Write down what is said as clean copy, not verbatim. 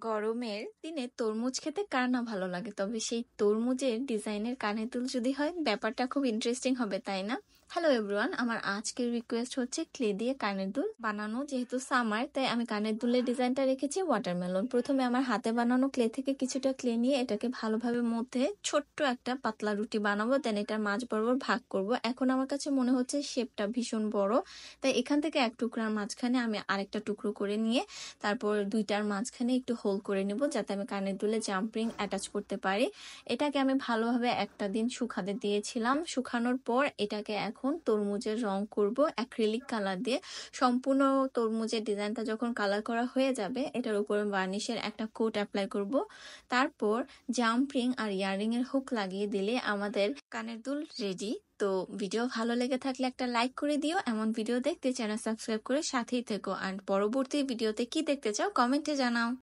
গরমের দিনে তরমুজ খেতে কার না ভালো লাগে, তবে সেই তরমুজের ডিজাইনের কানের দুল যদি হয় ব্যাপারটা খুব ইন্টারেস্টিং হবে, তাই না? হ্যালো এভরিওয়ান, আমার আজকের রিকোয়েস্ট হচ্ছে ক্লে দিয়ে কানের দুল বানানো। যেহেতু সামার, তাই আমি কানের দুলের ডিজাইনটা রেখেছি ওয়াটারমেলন। প্রথমে আমার হাতে বানানো ক্লে থেকে কিছুটা ক্লে নিয়ে এটাকে ভালোভাবে মধ্যে ছোট্ট একটা পাতলা রুটি বানাবো, দেন এটার মাঝ বরাবর ভাগ করব। এখন আমার কাছে মনে হচ্ছে শেপটা ভীষণ বড়, তাই এখান থেকে এক টুকরার মাঝখানে আমি আরেকটা টুকরো করে নিয়ে তারপর দুইটার মাঝখানে একটু হোল করে নিব, যাতে আমি কানের দুলে জাম্পিং অ্যাটাচ করতে পারি। এটাকে আমি ভালোভাবে একটা দিন শুকাতে দিয়েছিলাম। শুকানোর পর এটাকে এখন তরমুজের রং করব অ্যাক্রিলিক কালার দিয়ে। সম্পূর্ণ তরমুজের ডিজাইনটা যখন কালার করা হয়ে যাবে, এটার উপরে বার্নিশের একটা কোট অ্যাপ্লাই করব। তারপর জাম্পিং আর ইয়ারিং এর হুক লাগিয়ে দিলে আমাদের কানের দুল রেডি। তো ভিডিও ভালো লেগে থাকলে একটা লাইক করে দিও। এমন ভিডিও দেখতে চ্যানেল সাবস্ক্রাইব করে সাথেই থেকো। আর পরবর্তী ভিডিওতে কি দেখতে চাও কমেন্টে জানাও।